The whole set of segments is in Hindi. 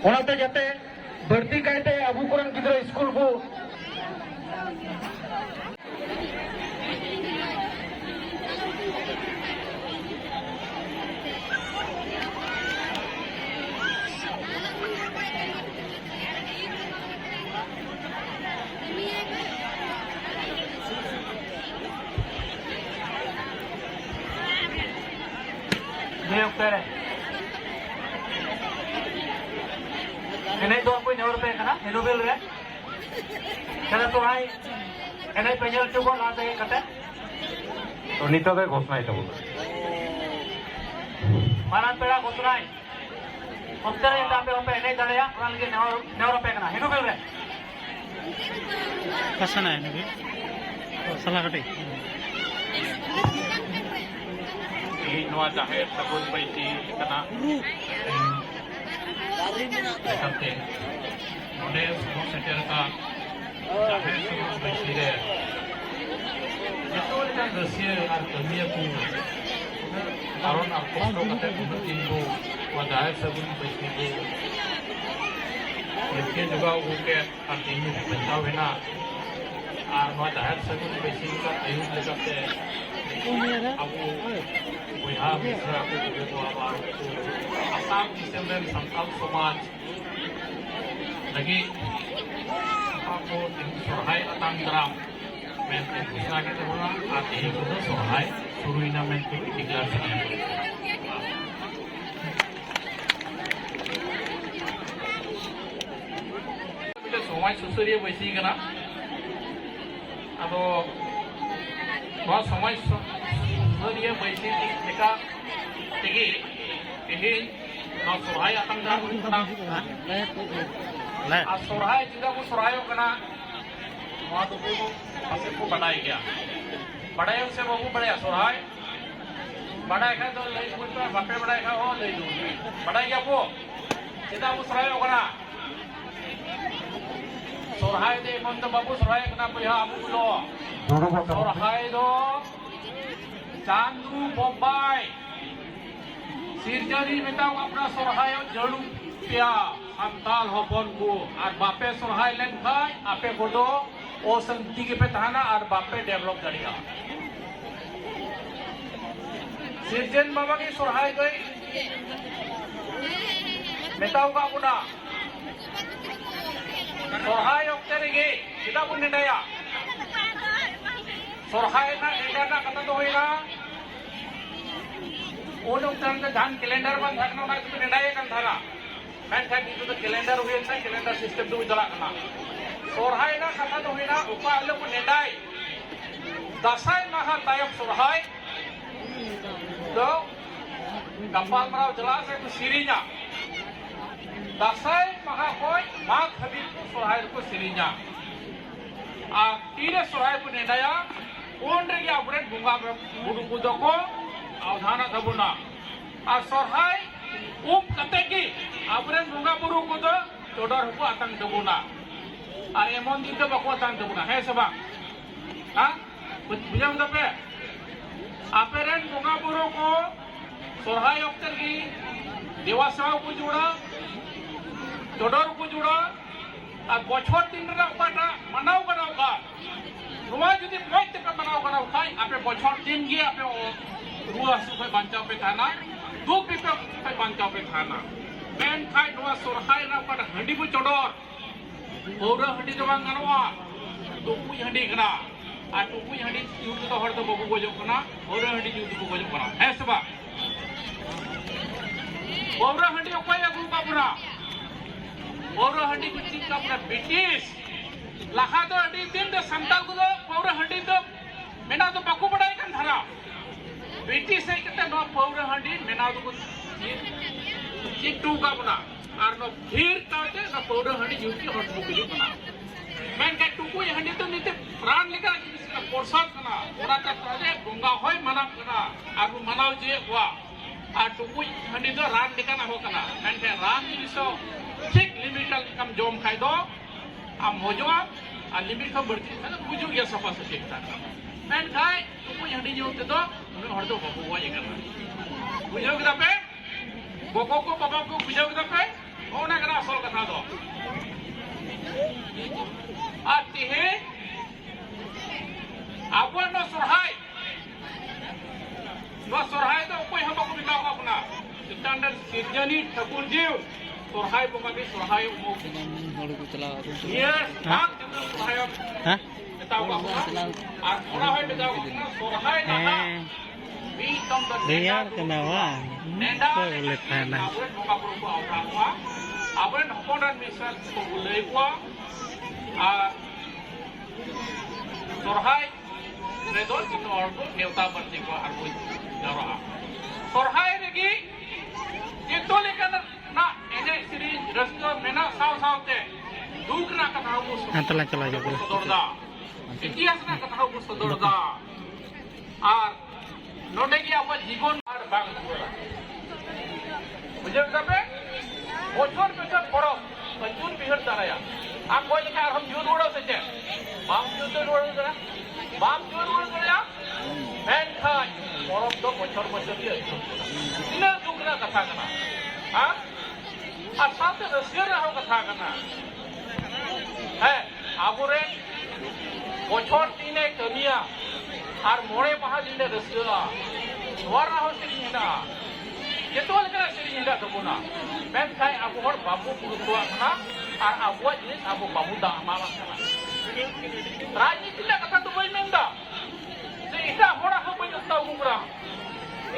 ओनाते जाते बढ़ती कायते अबू कोरन गिद्रा स्कूल को एने दो कोई नेवर पे कना हेनुबेल रे कना तो आई एने पेजल चुको लाते कते तो नितो के घोषणा है तबु मारान पेड़ा घोषणा है उत्तर ये तापे पे एने दड़या रान के नेवर पे कना हेनुबेल रे कसना है नबी सलाह कटे ई नवा जाहिर सबुन बैठी कना करते उन्हें सुबह सेटर का जाहिर सबुन बैठी रे जतोल का रसिया और कमिया को कारण आपको कते उन्नति को व जाहिर सबुन बैठी को इसके जगह होके और दिन में बचाव है ना और नवा जाहिर सबुन बैठी का आयु लगाते अब यहाँ मिश्रा को जो आवाज आसाम दिसंबर संकल्प समाज लगी आपको सोहाय अतांग्राम में घोषणा के दौरान आते ही को सोहाय शुरू इना में को डिक्लेयर किया बेटे सोहाय सुसरिया वैसी कना अब बहुत समय सुसरिया वैसी टिका टिकी यही ना सोहाय अतांग्राम कना आ सोहाय जिदा को सोहायो कना वहाँ तो को हसे को बढ़ाई गया बढ़ाई से वो बढ़ाया सोहाय बढ़ाई का तो ले कुछ पे बापे बढ़ाई का हो ले दो बढ़ाई गया वो जिदा को सोहायो कना सोहाय दे मन तो बाबू सोहाय कना पहिया आपू लो सोहाय दो चांदू बोबाई सिरजरी मेताओ अपना सोहाय जड़ू पिया संताल हपन को और बापे सोहाय लेन खाय आपे को दो ओ संति के पे थाना और बापे डेवलप करेगा सिरजन बाबा की सोहाय गई मेताओ का अपना सोहाय ओक्तरेगे किदा को निडाया सोहाय ना इंडिया ना कता तो होइना उन उक्तन धान कैलेंडर बन थकना ना तो निडाया कन थाना मैं क्या की तो कैलेंडर हुए ना कैलेंडर सिस्टम तो चला करना सोहाय ना कथा तो हुई ना उपा अल्ले को निडाय दसाई महा तायब सोहाय तो गंपाल मराव जला से तो सिरिजा दसाई महा कोई मां खबीर को सोहाय को सिरिजा आ तीरे सोहाय को निडाया उन रे अपने बुंगा बुडु बुदो को अवधाना दबुना आ सोहाय उप कते की अपने बुंगा बुरु को तो चोडर को आतंक दबुना और एमन दिन तो बको आतंक दबुना है सबा हां बुझाम दबे आपेरन बुंगा बुरु को सोहाय ओक्तर की देवा सेवा को जोड़ा चोडर को जोड़ा और बछर दिन रा पाटा मनाव बनाव का रुआ जदि मत पे मनाव बनाव खाय आपे बछर दिन गे आपे रुआ सुख बांचाव पे थाना दुख पे बांचाव पे थाना मेन खाय रुआ सोहाय रा पाटा हंडी को चोडर पौरा हंडी तो बांग गनवा टुकुई हंडी कना आ टुकुई हंडी यूज तो हर तो बबू गोजो कना पौरा हंडी यूज को गोजो कना है सबा पौरा हंडी ओकय अगु बाबुरा पौरा हंडी को चिक का अपना ब्रिटिश लाखा तो हंडी दिन तो संताल को पौरा हंडी तो मेना तो बाकू बड़ाई कन थाना ब्रिटिश से कहते नो पौरा हंडी मेना तो चिक टू का बना और नो फिर ताते ना पौरा हंडी यूटी हट बुकली बना मैं का टुकुई हंडी तो नीते प्राण लेकर किसी का पोरसाद कना ओरा का ताजे गंगा होय मना कना और मनाव जे हुआ और टुकुई हंडी तो रान लेकर ना हो कना मैं के रान जिसो ठीक लिमिटल कम जोम खाई दो आ मोजवा आ लिमिट का बढ़ती है ना बुझो गया सफा से ठीक था मैं खाए टुकुई हंडी जो होते तो उन्हें हर दो बबू हुआ ये करना बुझो के दपे बोको को बाबा को बुझो के दपे ona kena asal kata do atihe abuan no sorhai do koi hamba ko bitaw ka puna standard sirjani thakur jiu sorhai bunga di sorhai umum yes bang sorhai Hah? bitaw ka puna ar ona hoy bitaw ka puna sorhai na Biar kenapa? Boleh tanah. Abang hoponan misal boleh kuah, sorhai, redor kita orang tu neuta bertiga arbu darah. Sorhai lagi, itu lekan nak ini siri resto mena saw te, duk nak kata aku. Antalan cala aja boleh. Sodorda, ikhtiar nak kata aku sodorda, ar नोटे की आपका जीवन और बाग हुआ मुझे बताते बोचोर पेचोर पड़ो पंचून बिहर चलाया आप कोई लिखा हम जून उड़ो से चे बाम जून उड़ो करा बाम जून उड़ो करा फैन खान पड़ो तो बोचोर बोचोर दिया इन्हें दुखना कथा करना हाँ आसाम से रसिया रहा कथा करना है आबुरे बोचोर तीने कमिया আর মোড়ে মহাদিনে রসিয়া নোয়ারা হো সিরিঞ্জা যেতোল করা সিরিঞ্জা তবুনা মেন খাই আবুহর বাবু পুরুতোয়া না আর আবুয়া জিনিস আবু বাবু দা আমামা না রাজনীতি না কথা তো বই মেন্দা যে এটা হড়া হো বই দস্তা উমরা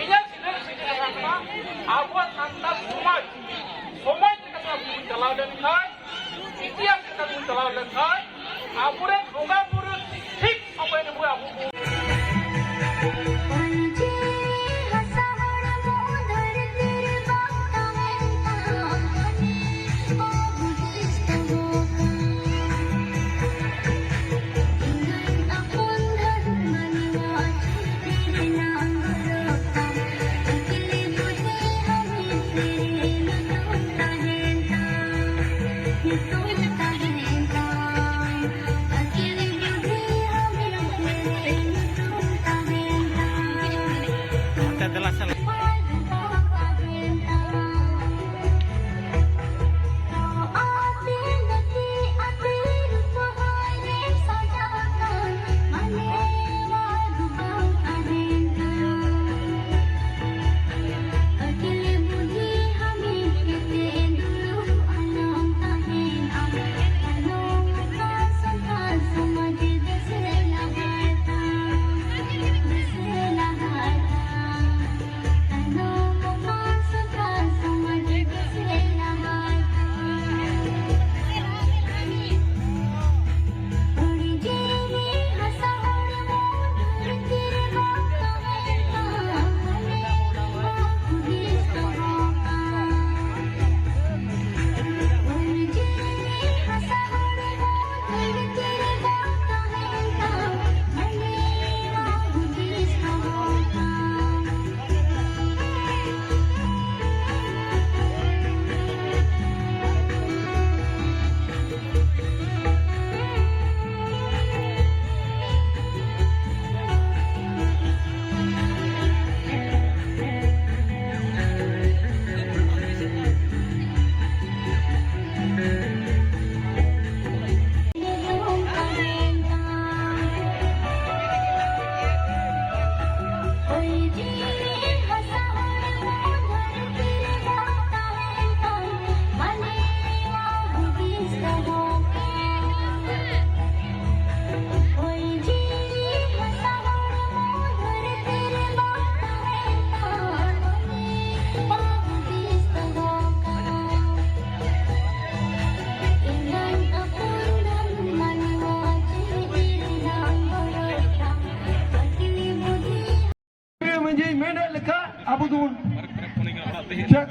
ইয়া সিদের সিদের কথা না আবুয়া সান্তা সমাজ সমাজ কথা তুমি চালাও দেন খাই ইতিহাস কথা তুমি চালাও দেন খাই আবুরে ঠোঙা পুরুষ ঠিক সবাই নেবো Abu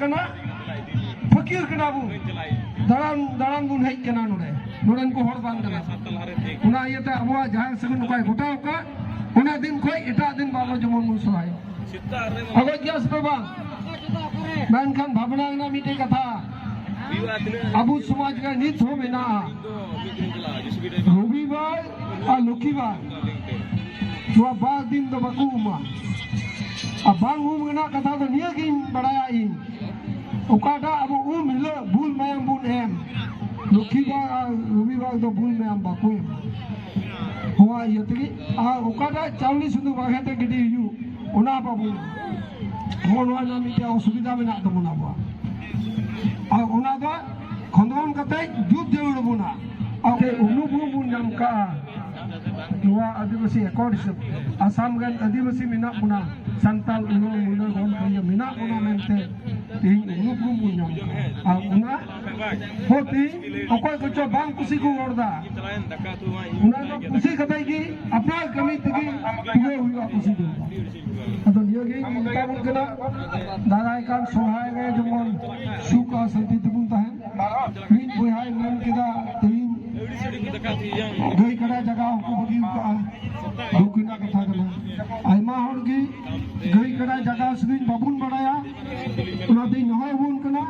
kena fakir kena bu dalam bun hai kena nuran ko hor bang kena una iete abua jahar segun kai gotau ka una din khoi eta din balo jemon mun sohai ago jas pe bang man kan bhabna na mite katha abu samaj ka nit ho mena rubi bar a luki bar jua ba din do baku uma abang hum kena katha to niya kin badaya in Okada abu hilo bul mayam bun em. Lukhi ba rubi ba do bul mayam ba ko em. Hoa yatri okada chawli sundu ba khate gidi yu. Ona ba bul. Monwa na mi ta osubida mena tabuna ba. Ona do khondon kate jub deul buna. Ate unu bun nam ka. Dua adivasi ekor hisap. Asam gan adivasi minak puna santal ulo ulo gon kaya minak puna mente ting unu punya. Una hoti okoi kocho bang kusi ko orda. Una to kusi katai ki apna kami tigi tuge huwa kusi do. Ato dia ki kita pun kena darai kan sohai ge jemon suka santi tebun tahan. Min buhai men kita ting गई कड़ा जगह को बगी का दुखना कथा कना आयमा हर की गई कड़ा जगह सुदिन बाबुन बड़ाया उना दिन नहय बुन कना